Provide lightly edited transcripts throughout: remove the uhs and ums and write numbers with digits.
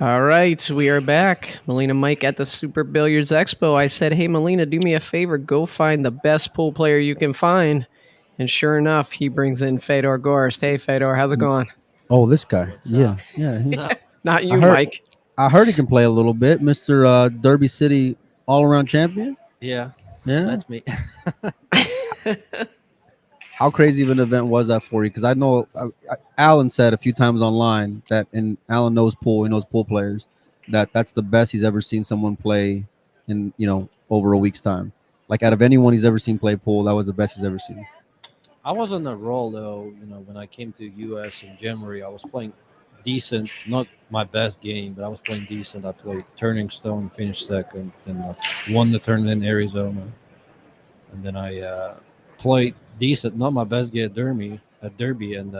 All right, we are back. Melina Mike at the Super Billiards Expo. I said, hey, Melina, do me a favor. Go find the best pool player you can find. And sure enough, he brings in Fedor Gorst. Hey, Fedor, how's it going? Oh, this guy. What's Yeah, up? yeah. What's up? Not I you, heard. Mike. I heard he can play a little bit, Mister Derby City all-around champion. Yeah, Yeah. that's me. How crazy of an event was that for you? Because I know Alan said a few times online that, and Alan knows pool. He knows pool players. That's the best he's ever seen someone play in over a week's time. Like out of anyone he's ever seen play pool, that was the best he's ever seen. I was on a roll though. When I came to US in January, I was playing decent. Not my best game, but I was playing decent. I played Turning Stone, finished second, then I won the tournament in Arizona, and then I played decent. Not my best game at Derby, and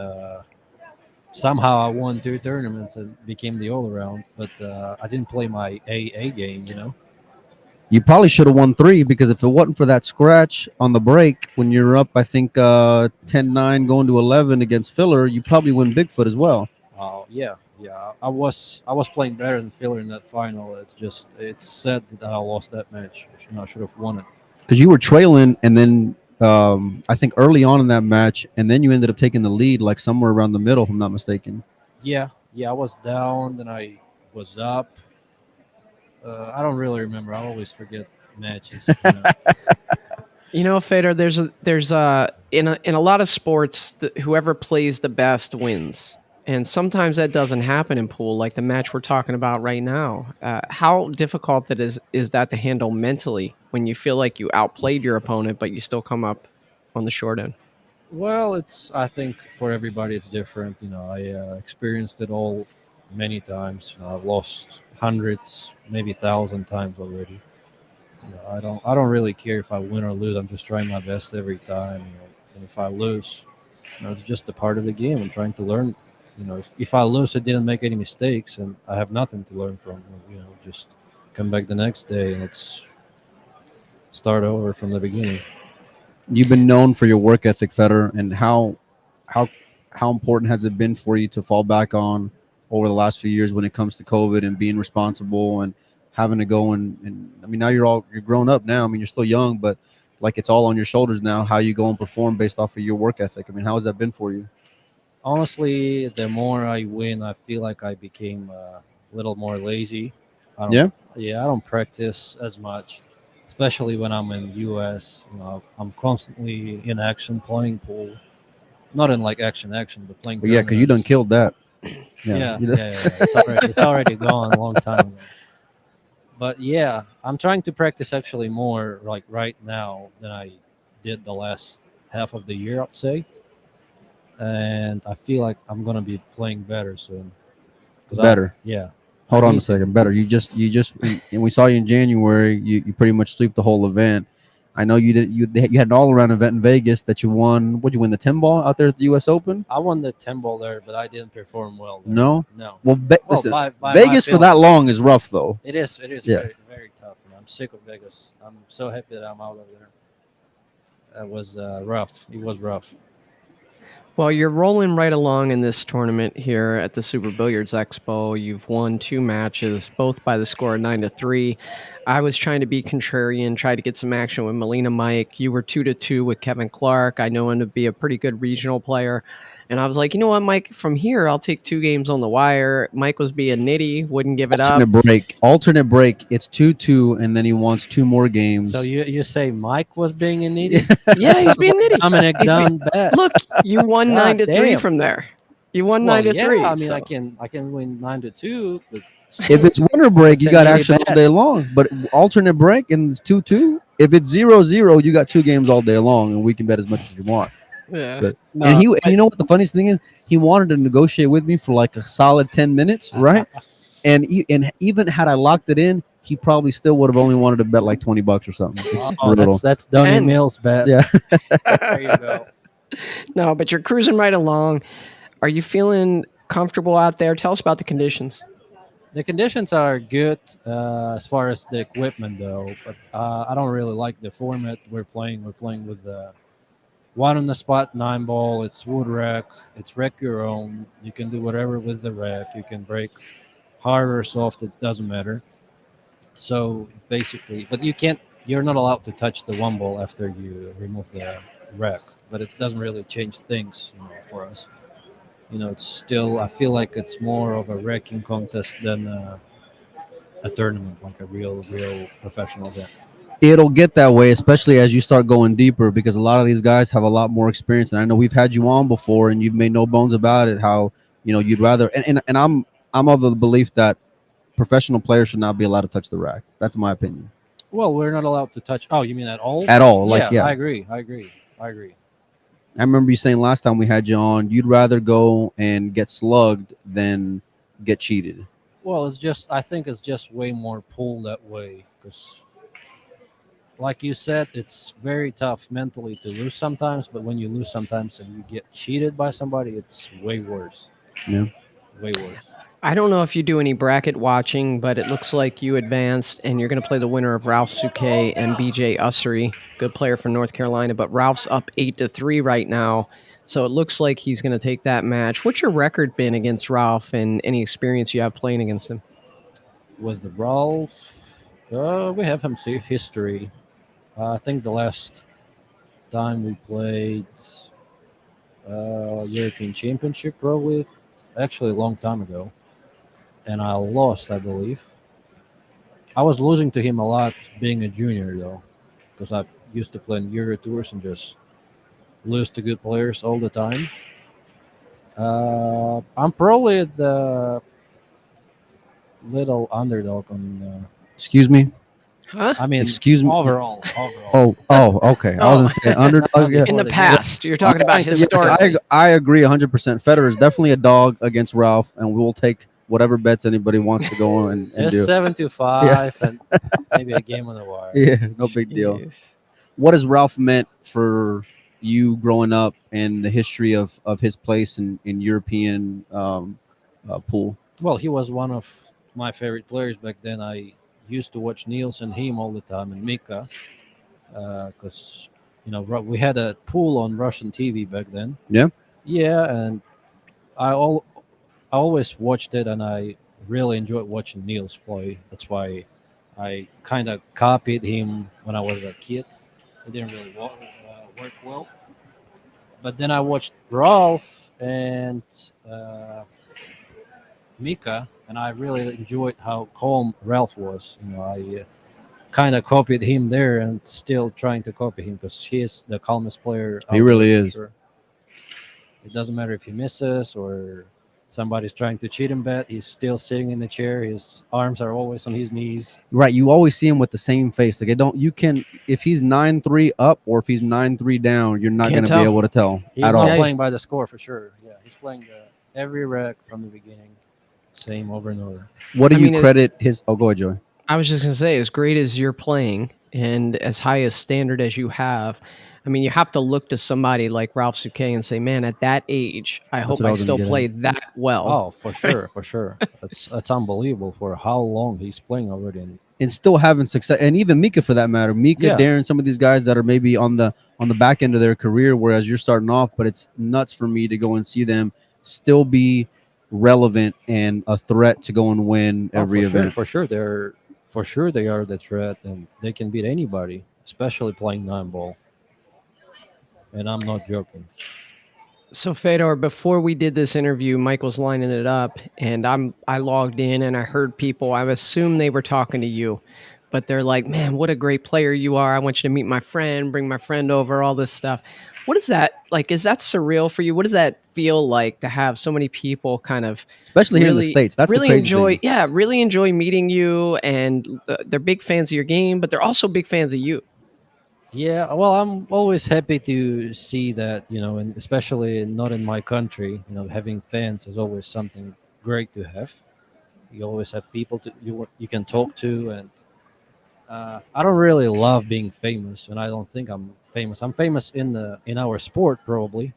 somehow I won two tournaments and became the all around. But I didn't play my A game. You probably should have won three because if it wasn't for that scratch on the break when you're up, I think 10-9 going to 11 against Filler, you probably win Bigfoot as well. Yeah. I was playing better than Filler in that final. It's sad that I lost that match. I should have won it. Because you were trailing, and then I think early on in that match, and then you ended up taking the lead like somewhere around the middle, if I'm not mistaken. Yeah. I was down, then I was up. I don't really remember. I always forget matches. Fedor, in a lot of sports, whoever plays the best wins. And sometimes that doesn't happen in pool, like the match we're talking about right now. How difficult is that to handle mentally when you feel like you outplayed your opponent, but you still come up on the short end? Well, I think for everybody it's different. I experienced it all many times. I've lost hundreds, maybe thousand times already. I don't really care if I win or lose. I'm just trying my best every time. And if I lose, it's just a part of the game. I'm trying to learn. If I lose, I didn't make any mistakes, and I have nothing to learn from. Just come back the next day and let's start over from the beginning. You've been known for your work ethic, Feder, and how how important has it been for you to fall back on over the last few years when it comes to COVID and being responsible and having to go and I mean now you're grown up now. I mean you're still young, but like it's all on your shoulders now. How you go and perform based off of your work ethic. I mean, how has that been for you? Honestly, the more I win, I feel like I became a little more lazy. I don't, Yeah. yeah, I don't practice as much, especially when I'm in US. I'm constantly in action playing pool, not in like action, but playing But yeah, because you done tournaments. killed that. Yeah. Yeah, yeah, yeah. It's already gone a long time ago. But yeah, I'm trying to practice actually more like right now than I did the last half of the year, I'd say. And I feel like I'm gonna be playing better soon. Cause Better. yeah, I Hold on a need to. second. Better. You just and we saw you in January. You pretty much sweep the whole event. I know you did. You had an all around event in Vegas that you won. Would you win the 10 ball out there at the U.S. Open? I won the 10 ball there, but I didn't perform well there. No. No. Well, Well, listen, by my Vegas for feeling, that long is rough though. it is Yeah. very very tough. I'm sick of Vegas. I'm so happy that I'm out of there. That was rough. It was rough. Well, you're rolling right along in this tournament here at the Super Billiards Expo. You've won two matches, both by the score of 9-3. I was trying to be contrarian, try to get some action with Melina Mike. You were 2-2 with Kevin Clark. I know him to be a pretty good regional player. And I was like, you know what, Mike, from here, I'll take two games on the wire. Mike was being nitty, wouldn't give it up. Alternate break. It's 2-2, and then he wants two more games. So you say Mike was being an idiot? Yeah, he's being nitty. Dominic done bad. Look, you won God 9-3 damn. from there. You won Well, 9-3. yeah. I mean, so. I can win 9-2, but If it's winter break, It's you a got really action all bad. day long. But alternate break and it's 2-2. If it's 0-0, you got two games all day long, and we can bet as much as you want. Yeah. But No, and you know what the funniest thing is? He wanted to negotiate with me for like a solid 10 minutes, right? And even had I locked it in, he probably still would have only wanted to bet like $20 or something. It's oh, brutal. that's Donnie And- Mills bet. Yeah. There you go. No, but you're cruising right along. Are you feeling comfortable out there? Tell us about the conditions. The conditions are good as far as the equipment, though. But I don't really like the format we're playing. We're playing with the one on the spot 9 ball. It's wood rack. It's rack your own. You can do whatever with the rack. You can break hard or soft, it doesn't matter. So basically, but you can't. You're not allowed to touch the one ball after you remove the rack. But it doesn't really change things, for us. It's still. I feel like it's more of a racking contest than a tournament, like a real professional event. It'll get that way, especially as you start going deeper, because a lot of these guys have a lot more experience. And I know we've had you on before, and you've made no bones about it. How you'd rather, and I'm of the belief that professional players should not be allowed to touch the rack. That's my opinion. Well, we're not allowed to touch. Oh, you mean at all? At all, like Yeah, yeah. I agree. I agree. I agree. I remember you saying last time we had you on, you'd rather go and get slugged than get cheated. Well, it's just. I think it's just way more pull that way because, like you said, it's very tough mentally to lose sometimes. But when you lose sometimes and you get cheated by somebody, it's way worse. Yeah. Way worse. I don't know if you do any bracket watching, but it looks like you advanced and you're going to play the winner of Ralph Suke and BJ Ussery, good player from North Carolina. But Ralph's up 8-3 right now, so it looks like he's going to take that match. What's your record been against Ralph, and any experience you have playing against him? With Ralph, we have some history. I think the last time we played European Championship, probably, actually a long time ago, and I lost, I believe. I was losing to him a lot being a junior, though, because I used to play in Euro Tours and just lose to good players all the time. I'm probably the little underdog on. Excuse me. Huh? I mean, Excuse me. overall. Overall. Okay. I was gonna say underdog. Yeah. In the the past, you're talking about Yes, historically. I agree 100%. Fedor is definitely a dog against Ralph, and we will take whatever bets anybody wants to go on and Just do. 7-5 and maybe a game on the wire. Yeah, no big deal. Jeez. What has Ralph meant for you growing up and the history of his place in European pool? Well, he was one of my favorite players back then. I used to watch Niels and him all the time and Mika because we had a pool on Russian TV back then. Yeah. Yeah, and I all I always watched it, and I really enjoyed watching Niels play. That's why I kind of copied him when I was a kid. It didn't really work well, but then I watched Rolf and Mika, and I really enjoyed how calm Ralph was. I kind of copied him there, and still trying to copy him because he is the calmest player. He out really there for is. Sure. It doesn't matter if he misses or somebody's trying to cheat him bet. He's still sitting in the chair. His arms are always on his knees. Right. You always see him with the same face. Like I don't. You can if he's 9-3 up or if he's 9-3 down, you're not Can't going to be tell. able to tell He's at not all. playing by the score for sure. Yeah, he's playing every rack from the beginning, same over and over. What do I you mean, credit his? Oh, go ahead, Joey. I was just going to say, as great as you're playing and as high a standard as you have, I mean, you have to look to somebody like Ralph Suke and say, man, at that age, I hope what I I was gonna still get at. play that well. Oh, for sure, for sure. That's unbelievable for how long he's playing already. And still having success, and even Mika for that matter. Mika, Yeah. Darren, some of these guys that are maybe on the back end of their career, whereas you're starting off. But it's nuts for me to go and see them still be relevant and a threat to go and win every for sure, event. for sure they are the threat, and they can beat anybody, especially playing 9-ball. And I'm not joking. So Fedor, before we did this interview, Mike was lining it up, and I logged in and I heard people. I assumed they were talking to you, but they're like, "Man, what a great player you are! I want you to meet my friend, bring my friend over, all this stuff." What is that like? Is that surreal for you? What does that feel like to have so many people kind of Especially here in the States. That's really the crazy enjoy? thing. Yeah, really enjoy meeting you, and they're big fans of your game, but they're also big fans of you. Yeah, well, I'm always happy to see that, and especially not in my country, having fans is always something great to have. You always have people you can talk to, and I don't really love being famous, and I don't think I'm famous. I'm famous in our sport probably,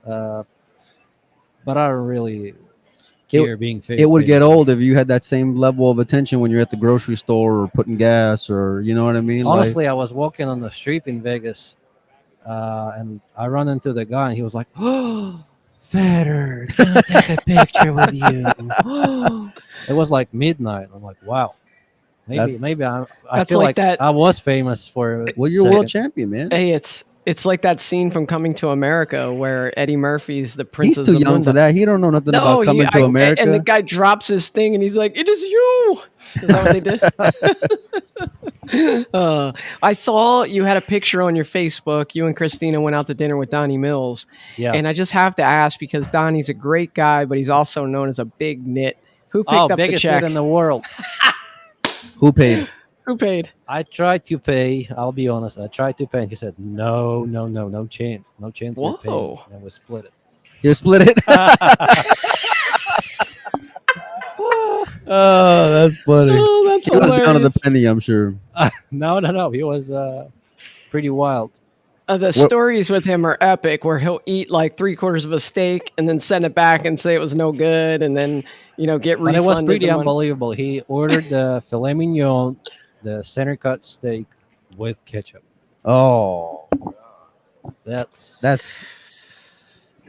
uh, but I don't really care being famous. It would get old if you had that same level of attention when you're at the grocery store or putting gas or you know what I mean. Honestly, I was walking on the street in Vegas, and I run into the guy, and he was like, "Oh, Fedor, can I take a picture with you? It was like midnight. I'm like, wow. That's Maybe I That's feel like like that. I was famous for a well, you're a world second. champion, man. Hey, it's like that scene from Coming to America where Eddie Murphy's the Prince He's of too young for Zamunda. that. He don't know nothing No, about coming to and the America. guy drops his thing and he's like, "It is you." Is that what they did? I saw you had a picture on your Facebook. You and Christina went out to dinner with Donnie Mills, Yeah. and I just have to ask because Donnie's a great guy, but he's also known as a big nit. Who Oh, picked up the biggest net check? in the world. Who paid? Who paid? I tried to pay. I'll be honest. I tried to pay. And he said, "No, no, no, no chance, no chance. You're paying." Whoa. And we split You split it. it. Oh, that's funny. Oh, that's He was down to the hilarious. penny, I'm sure. No, no, no. He was pretty wild. The What? stories with him are epic, where he'll eat like 3/4 of a steak and then send it back and say it was no good, and then get But it was refunded pretty the money. unbelievable. He ordered the filet mignon, the center cut steak with ketchup. Oh, That's that's.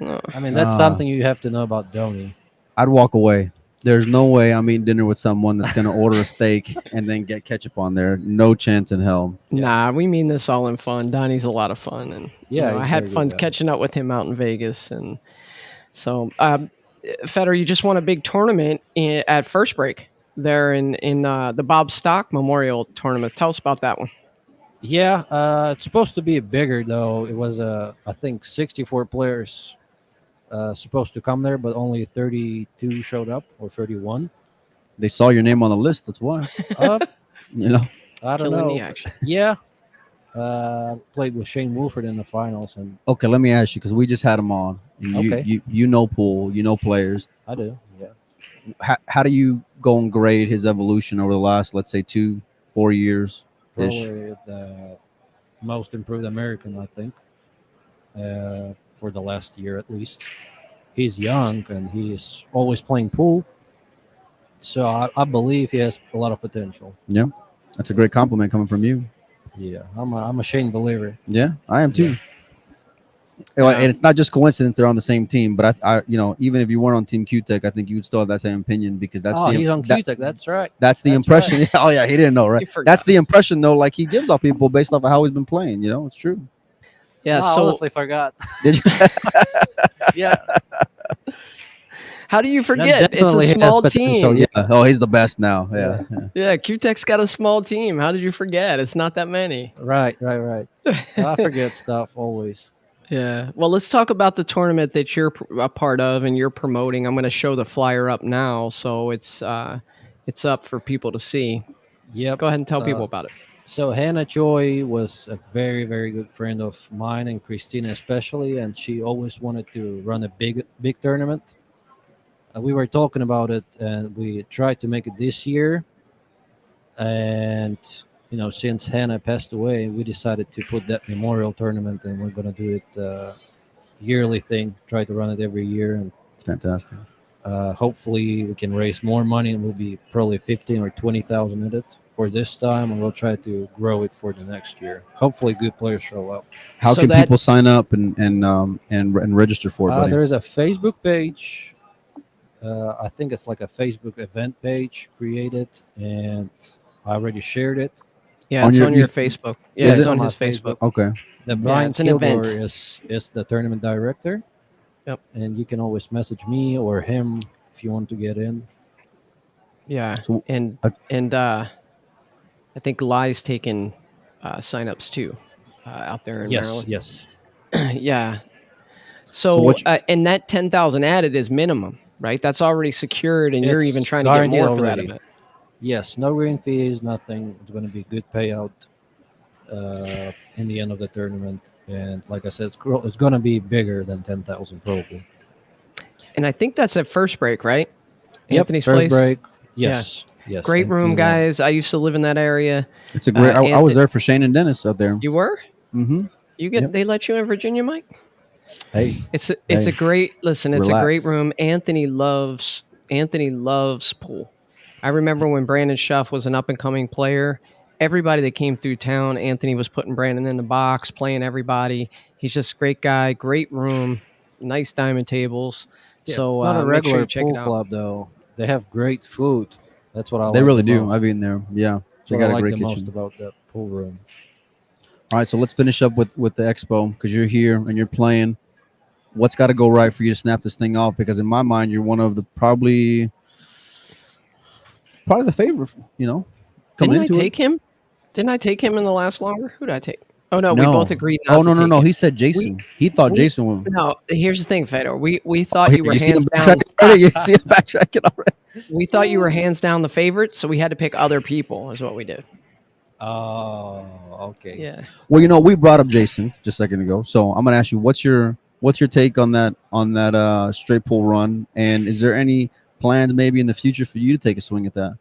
Oh. I mean, that's Ah. something you have to know about Donny. I'd walk away. There's no way I'm eating dinner with someone that's gonna order a steak and then get ketchup on there. No chance in hell. Nah, we mean this all in fun. Donnie's a lot of fun, and Yeah, he's I a had very fun good guy. catching up with him out in Vegas, and so Fedor, you just won a big tournament at First Break there in the Bob Stock Memorial Tournament. Tell us about that one. Yeah, it's supposed to be bigger though. It was I think 64 players supposed to come there, but only 32 showed up or 31. They saw your name on the list. That's why. Uh, You know. I don't Killing the know. action. Yeah, played with Shane Wolford in the finals, and Okay, let me ask you because we just had him on, and Okay. you know pool, you know players. I do. Yeah. How do you go and grade his evolution over the last, let's say, 2-4 years? Ish. Probably the most improved American, I think, for the last year at least. He's young and he's always playing pool, so I believe he has a lot of potential. That's a great compliment coming from you. Yeah, I'm a Shane believer. Yeah, I am too. Yeah. And it's not just coincidence they're on the same team, but I even if you weren't on Team Q-Tech, I think you would still have that same opinion because that's He's on that- QTech. That's right. That's the That's impression. Oh yeah, he didn't know, right? You forgot. That's the impression though, like he gives off people based off of how he's been playing. You know, it's true. Yeah. I So honestly forgot. Did you? Yeah, how do you that forget? It's a definitely has small potential, team. Yeah. Oh, he's the best now. Yeah. Yeah, Q-Tech's got a small team. How did you forget? It's not that many. right. I forget stuff always. Yeah. Well, let's talk about the tournament that you're a part of and you're promoting. I'm going to show the flyer up now, so it's up for people to see. Yep. Go ahead and tell Uh, people about it. So Hannah Joy was a very, very good friend of mine and Christina especially, and she always wanted to run a big tournament. We were talking about it, and we tried to make it this year. And since Hannah passed away, we decided to put that memorial tournament, and we're gonna do it yearly thing. Try to run it every year, and It's fantastic. hopefully we can raise more money. It will be probably 15 or 20,000 in it for this time, and we'll try to grow it for the next year. Hopefully, good players show up. How So can that- people sign up and register for it, buddy? There is a Facebook page. I think it's like a Facebook event page created, and I already shared it. Yeah, on it's your- on you- your Facebook. Yeah, Is it's it? on On his my Facebook. Okay. The Brian it's an Kilgore event. is the tournament director. Yep. And you can always message me or him if you want to get in. Yeah, So, and I think Lai's taking signups too out there in Yes, Maryland. yes. Yeah. So So, what and that 10,000 added is minimum, right? That's already secured, and you're It's even trying to get guaranteed more for that already. event. Yes, no green fees, nothing. It's going to be good payout in the end of the tournament. And like I said, it's going to be bigger than 10,000 probably. And I think that's at First Break, right? Yep, Anthony's first place. break. Yes, yes. Great room, Anthony, guys. I used to live in that area. it's a great. I was Anthony- there for Shane and Dennis out there. You were? Mm-hmm. You get? Yep. They let you in Virginia, Mike? Hey, It's a Hey, great listen. It's a great relax. room. Anthony loves pool. I remember when Brandon Schuff was an up and coming player. Everybody that came through town, Anthony was putting Brandon in the box, playing everybody. He's just a great guy, great room. nice diamond tables. Yeah, it's So not a make sure regular you check pool it out. club though. They have great food. That's what I They like really the do. I've most. been there. Yeah, That's they what I got a like great the most kitchen. about that pool room. All right, so let's finish up with the expo because you're here and you're playing. What's got to go right for you to snap this thing off? Because in my mind, you're one of the probably the favorite. Coming Didn't I into it. take him? Didn't I take him in the last longer? Who did I take? Oh no, we both No. agreed Oh not to no, no, take no. him. He said We Jason. He thought we Jason would. no. Here's the thing, Fedor. We Oh, thought here you were you see him hands down. backtracking already. You see him backtracking already. We thought you were hands down the favorite, so we had to pick other people. Is what we did. Oh, okay. Yeah. Well, we brought up Jason just a second ago, so I'm gonna ask you what's your take on that straight pull run, and is there any plans maybe in the future for you to take a swing at that?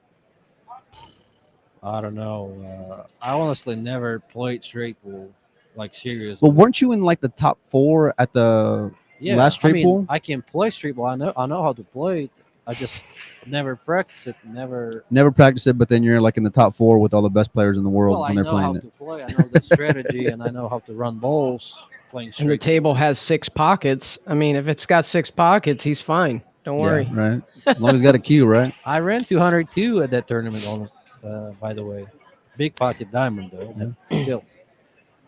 I don't know. I honestly never played straight pool, like Well, seriously. weren't you in like the top 4 at the last Yeah, I straight mean, pool? I can play straight pool. I know how to play it. I just never practice it. Never. Never practiced it, but then you're like in the top 4 with all the best players in the Well, world when I they're know how playing it. to play. I know the strategy, and I know how to run balls playing And the straight table pool. has 6 pockets. I mean, if it's got 6 pockets, he's fine. Don't Yeah, worry. right. As long as you got a cue, right? I ran 202 at that tournament. On, by the way, big pocket diamond though, but still,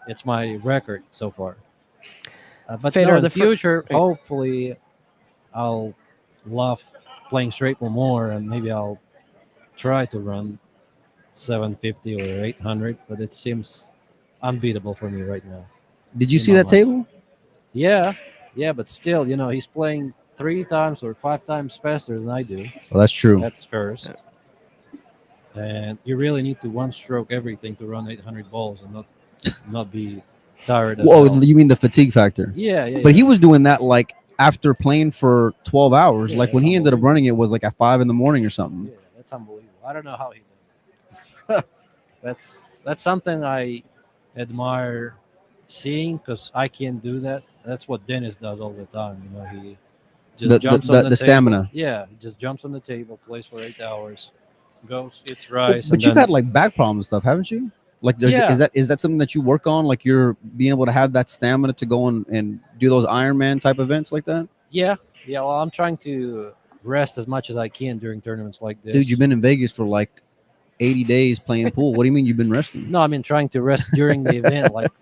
it's my record so far. But no, Fedor, in the first. future, hopefully, I'll love playing straight pool more, and maybe I'll try to run 750 or 800. But it seems unbeatable for me right now Did you in see my that mind. table? Yeah, yeah, but still, he's playing 3 times or 5 times faster than I do. Well, that's true. That's first. And you really need to one stroke everything to run 800 balls and not be tired as Whoa, hell. you mean the fatigue factor? Yeah, yeah, But yeah. he was doing that like after playing for 12 hours. Yeah, Like when that's he ended up unbelievable. running, it was like at 5 in the morning or something. Yeah, that's unbelievable. I don't know how he did it. That's something I admire seeing because I can't do that. That's what Dennis does all the time. He The just the jumps on the, the the table. stamina. Yeah, he just jumps on the table, plays for 8 hours, goes, eats But, rice, and but you've had then like back problems and stuff, haven't you? Like, is yeah, that something that you work on? Like, you're being able to have that stamina to go and do those Ironman type events like that, yeah, yeah. Well, I'm trying to rest as much as I can during tournaments like dude. You've this. been in Vegas for like 80 days playing pool. What do you mean you've been resting? No, I mean trying to rest during the event. Like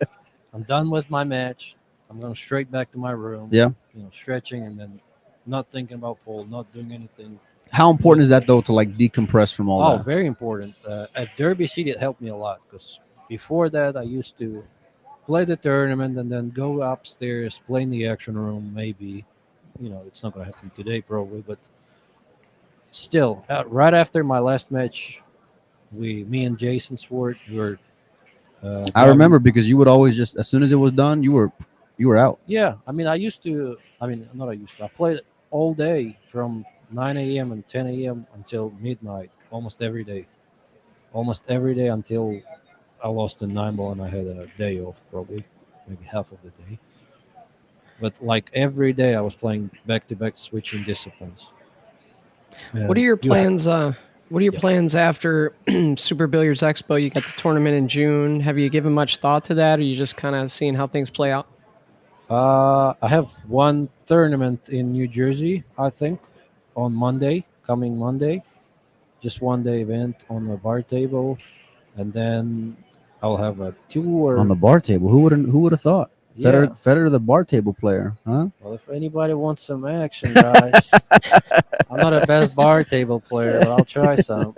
I'm done with my match. I'm going straight back to my room. Yeah. Stretching and then not thinking about pool, not doing anything. How important With is that though to like decompress from all Oh, that? very important. At Derby City, it helped me a lot because before that, I used to play the tournament and then go upstairs, play in the action room. Maybe, it's not going to happen today, probably, but still, right after my last match, me and Jason Swart were I driving. remember because you would always just as soon as it was done, you were out. Yeah, I mean, I used to. I mean, not I used to. I played all day from 9 a.m. and 10 a.m. until midnight, almost every day until I lost a 9 ball and I had a day off, probably maybe half of the day. But like every day, I was playing back to back, switching disciplines. What are And your you have, plans? What are your yeah. plans after Super Billiards Expo? You got the tournament in June. Have you given much thought to that, or are you just kind of seeing how things play out? I have one tournament in New Jersey, I think, on Monday, coming Monday. Just 1 day event on a bar table, and then I'll have a On tour. the bar table. Who would have thought? Yeah. Federer the bar table player, huh? Well, if anybody wants some action, guys, I'm not a best bar table player, but I'll try some.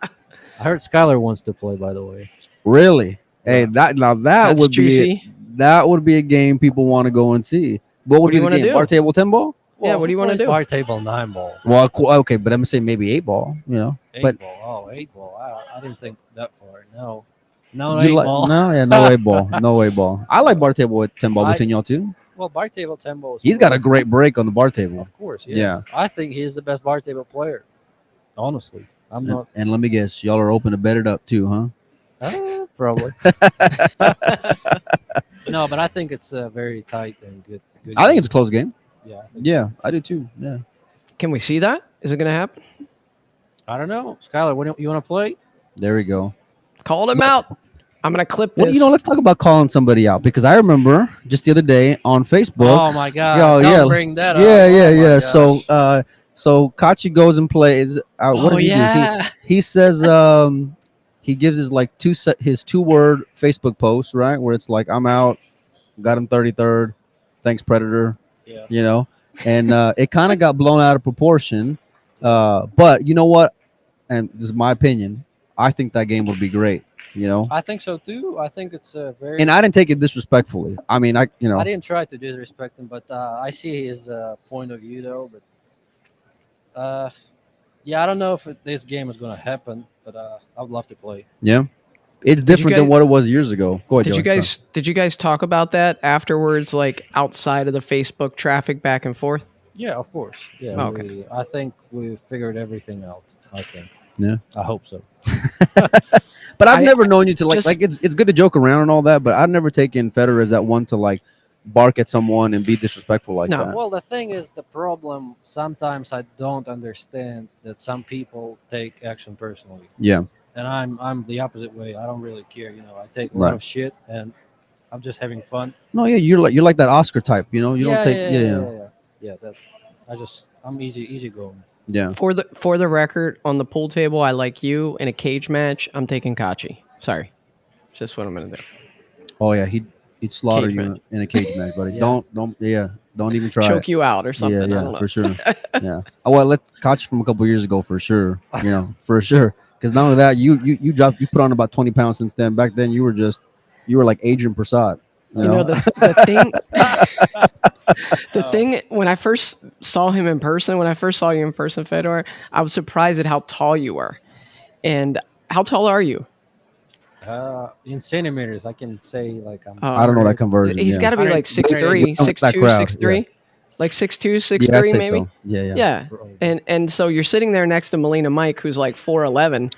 I heard Skylar wants to play, by the way. Really? Hey, Yeah. that That's would be it. juicy. That would be a game people want to go and see. What What would do be you the want to game? Bar do? table 10 ball? Yeah, Well, what who do you want to plays do? bar table 9 ball? Well, okay, but I'm gonna say maybe 8 ball. But 8 ball. Oh, 8 ball. I didn't think that far. No. No, you 8 like ball. no, yeah, no 8 ball, no 8 ball. I like bar table with 10 ball I between y'all two. Well, bar table 10 ball is He's got a fun. great break on the bar table. Of course, yeah. Yeah, I think he's the best bar table player. Honestly, I'm and, not. and let me guess, y'all are open to bet it up too, huh? Probably. No, but I think it's a very tight and good I think game. it's a close game. Yeah, I think Yeah, I do too. Yeah, Can we see that? Is it going to happen? I don't know, Skylar. What do you want to play? there we go. Called him out. I'm gonna clip Well, this. let's talk about calling somebody out because I remember just the other day on Facebook. Oh my God! Yo, Don't yeah, bring that up. yeah, yeah, Oh my yeah. gosh! So Kachi goes and plays. What Oh does he do? yeah. He says he gives his like his 2-word Facebook post, right, where it's like I'm out, got him 33rd, thanks Predator, Yeah. you know, and it kind of got blown out of proportion. But you know what? And this is my opinion. I think that game would be great. You know, I think so too. I think it's a and very. I didn't take it disrespectfully. I mean, I didn't try to disrespect him, but I see his point of view though. But yeah, I don't know if this game is gonna happen, but I would love to play. yeah, it's Did you different than guys what it was years ago. Go ahead, did you Joey. Sorry. guys talk about that afterwards, like outside of the Facebook traffic back and forth? Yeah, of course. Yeah, Oh, okay. I think we figured everything out. I think. Yeah. I hope so. But I've I never known you to just it's good to joke around and all that, but I've never taken Fedor as that one to like bark at someone and be disrespectful like No. that. Well, the thing is, the problem sometimes I don't understand that some people take action personally, Yeah, and I'm the opposite way. I don't really care. I take a lot right. of shit, and I'm just having fun. No, yeah, you're like that Oscar type. You know, you don't Yeah, take yeah, yeah, yeah, yeah, yeah, yeah. Yeah, that I'm easy going. yeah. for the record, on the pool table, I like you. In a cage match, I'm taking Kachi. Sorry, it's just what I'm gonna do. Oh yeah, he'd slaughter Cage you match. in a cage match, buddy. Yeah. Don't even try it. Choke you out or Yeah, something. I yeah, don't know. for sure. Yeah. Oh, well, let Koch from a couple years ago for sure. For sure. Because not only that, you put on about 20 pounds since then. Back then, you were like Adrian Prasad. You You know know. the thing the Oh, thing when I first saw him in person, when I first saw you in person, Fedor, I was surprised at how tall you were. And how tall are you? in centimeters, I can say like I'm I don't know that 100, conversion. He's Yeah. got to be like 180 You're 6'3", not with that 6'2", crowd. Yeah. 6'3", like 6'2", Yeah, I'd 6'3", say maybe. so. Yeah, yeah. Yeah, probably. and so you're sitting there next to Melina Mike, who's like 4'11".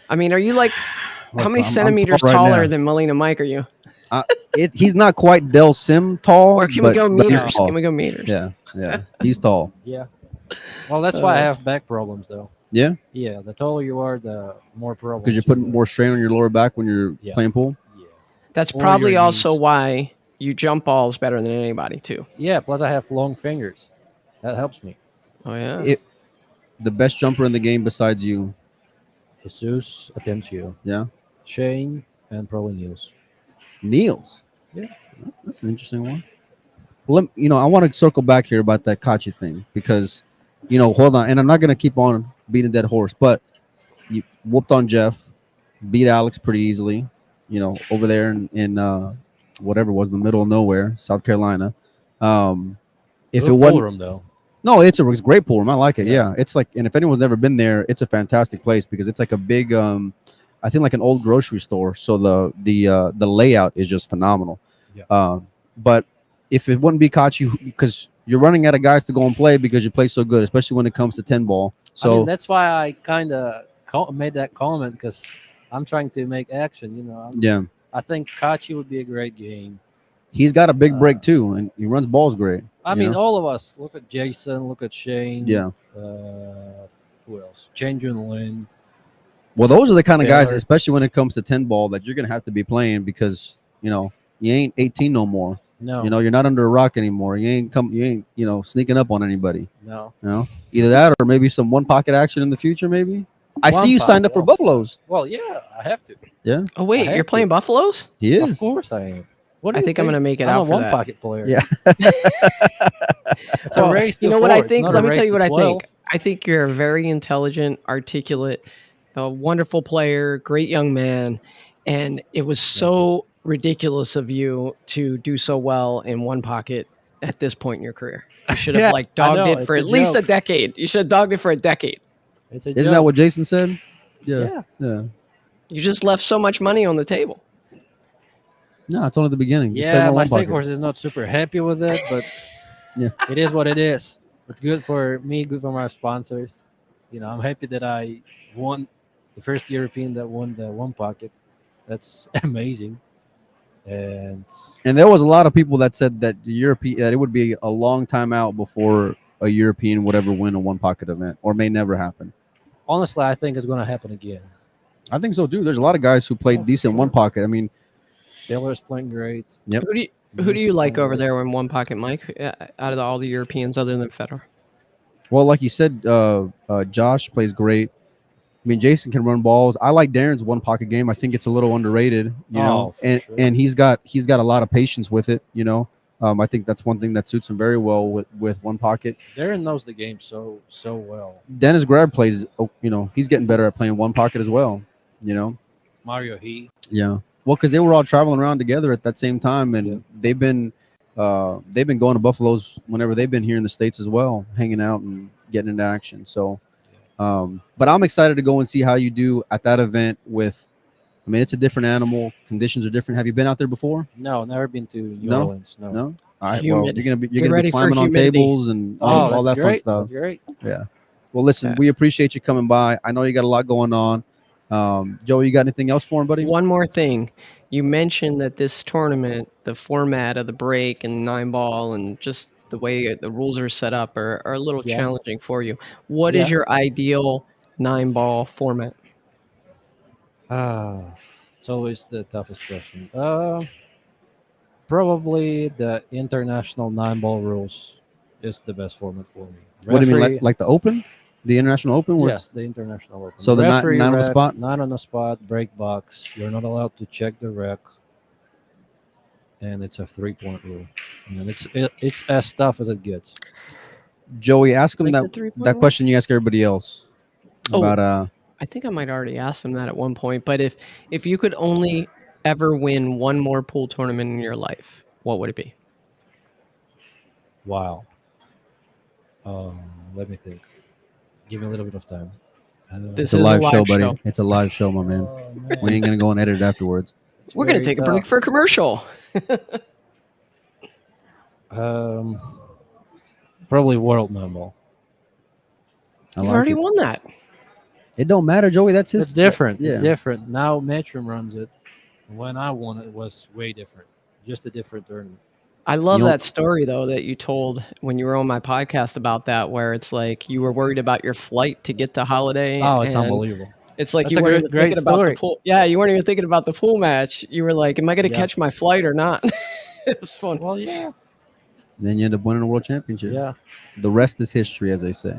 I mean, are you like how many Listen, I'm tall centimeters right taller now. than Melina Mike are you? He's not quite Del Sim tall, Or can we go but he's meters? tall. Can we go meters? Yeah, yeah. He's tall. Yeah. Well, that's why I That's- have back problems though. Yeah, Yeah, the taller you are, the more problems. because you're you putting more strain on your lower back when you're Yeah. playing pool. Yeah. That's Or probably your also knees. why you jump balls better than anybody too. Yeah. Plus, I have long fingers. That helps me. Oh yeah. It, the best jumper in the game besides you. Jesus, Atencio, Yeah, Shane, and probably Niels. Niels. Yeah. That's an interesting one. Well, I want to circle back here about that Kachi thing because, hold on, and I'm not gonna keep on beating a dead horse, but you whooped on Jeff, beat Alex pretty easily, over there in whatever it was in the middle of nowhere, South Carolina. If it Good wasn't, pool room though. no, it's a great pool room. I like it. Yeah. Yeah, it's like, and if anyone's never been there, it's a fantastic place because it's like a big, I think like an old grocery store. So the layout is just phenomenal. Yeah. But if it wouldn't be Kachi, because you're running out of guys to go and play because you play so good, especially when it comes to 10 ball. So I mean, that's why I kind of made that comment because I'm trying to make action. yeah, I think Kachi would be a great game. he's got a big break too, and he runs balls great. I you mean, know? all of us. Look at Jason. Look at Shane. Yeah. Who else? Chen Junlin. Well, those are the kind of guys, Fedor. especially when it comes to 10 ball, that you're gonna have to be playing because you ain't 18 no more. No. You're not under a rock anymore. You ain't sneaking up on anybody. No. Either that or maybe some one pocket action in the future. Maybe I see you One signed up for pocket. Buffaloes. Well, yeah, I have to. Oh wait, I have you're playing to. Buffaloes? He Of is. course, I am. What do I you think I'm gonna make it I'm out a for one that. pocket player. Yeah. It's a Well, race. you to know what I four. It's think? not a Let me race tell you to what I 12. think. I think you're a very intelligent, articulate, a wonderful player, great young man, and it was so ridiculous of you to do so well in one pocket at this point in your career. You should have Yeah, like I dogged know, it for it's at a least a joke. decade. You should have dogged it for a decade. It's a Isn't joke. that what Jason said? Yeah. Yeah. You just left so much money on the table. No, it's only the beginning. Just play Yeah, more my one pocket. stakeholder is not super happy with it, but Yeah. it is what it is. It's good for me, good for my sponsors. I'm happy that I won the first European that won the one pocket. That's amazing. And And there was a lot of people that said that that it would be a long time out before a European would ever win a one pocket event, or may never happen. honestly, I think it's going to happen again. I think so too. There's a lot of guys who played Oh, for decent one sure. pocket. I mean, Taylor's playing great. yep. Who do Mace you is like playing over great. there in one pocket, Mike? Out of all the Europeans, other than Fedor. Well, like you said, Josh plays great. I mean, Jason can run balls. I like Darren's one pocket game. I think it's a little underrated, Oh, for sure. and he's got a lot of patience with it. I think that's one thing that suits him very well with one pocket. Darren knows the game so well. Dennis Grab plays. He's getting better at playing one pocket as well. You know, Mario he. yeah. Well, because they were all traveling around together at that same time, and Yep. they've been going to Buffalo's whenever they've been here in the States as well, hanging out and getting into action. So. But I'm excited to go and see how you do at that event I mean, it's a different animal. Conditions are different. Have you been out there before? No, never been to New No? Orleans. No. No? All right. Humid. Well, you're Get gonna ready be for climbing on humidity. tables and Oh, all that's that fun great. stuff. That's great. Yeah. Well, listen, Yeah. we appreciate you coming by. I know you got a lot going on. Joey, you got anything else for him, buddy? One more thing. You mentioned that this tournament, the format of the break and 9-ball and just the way the rules are set up are a little Yeah. challenging for you. What is Yeah. your ideal 9-ball format? It's always the toughest question. Probably the international 9-ball rules is the best format for me. What do you mean, Referee- like the Open, the International Open? Where Yes, the international open. So the Referee nine on the rec, spot? 9 on the spot, break box. You're not allowed to check the rec, and it's a 3-point rule. And it's as tough as it gets. Joey, ask him Like the that 3-point that rule? question you ask everybody else Oh. about I think I might already ask them that at one point, but if you could only ever win one more pool tournament in your life, what would it be? Wow. Let me think. Give me a little bit of time. This It's a is live show, show. buddy. It's a live show, my man. Oh, man. We ain't gonna go and edit it afterwards. It's We're going to very take a break tough. for a commercial. Probably World 9-ball. I You've like already it. won that. It don't matter, Joey. That's his. It's different. Yeah. It's different. Now Matrim runs it. When I won it was way different. Just a different tournament. I love You know- that story though that you told when you were on my podcast about that, where it's like you were worried about your flight to get to Holiday. Oh, it's and unbelievable. It's like That's you a weren't great- even great thinking about story. the pool. Yeah, you weren't even thinking about the pool match. You were like, "Am I going to Yeah. catch my flight or not?" It was fun. Well, yeah. Then you end up winning a world championship. Yeah. The rest is history, as they say.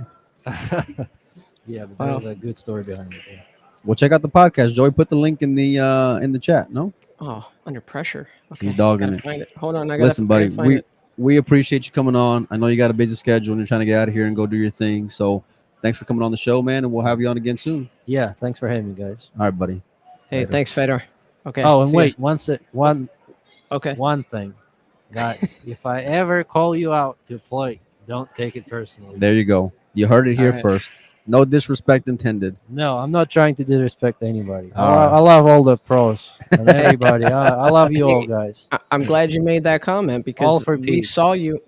Yeah, but Wow. there's a good story behind it. Yeah. Well, check out the podcast. Joey, put the link in the chat. No, Oh, under pressure. Okay, He's dogging gotta it. find it. Hold on, I gotta listen, buddy. find We it. we appreciate you coming on. I know you got a busy schedule and you're trying to get out of here and go do your thing. So thanks for coming on the show, man, and we'll have you on again soon. Yeah, thanks for having me, guys. All right, buddy. Hey, Later. thanks, Fedor. Okay. Oh, and see ya. wait, one Okay. thing, guys. If I ever call you out to play, don't take it personally. There you go. You heard it here All right. first. No disrespect intended. No, I'm not trying to disrespect anybody. All right. I love all the pros and everybody. I love you all, guys. I'm glad you made that comment All because for we peace. saw you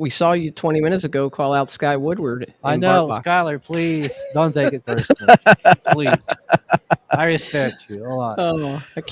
20 minutes ago call out Sky Woodward. I in know, Bark Box. Skylar. Please don't take it personally. Please, I respect you a lot. Oh, I can't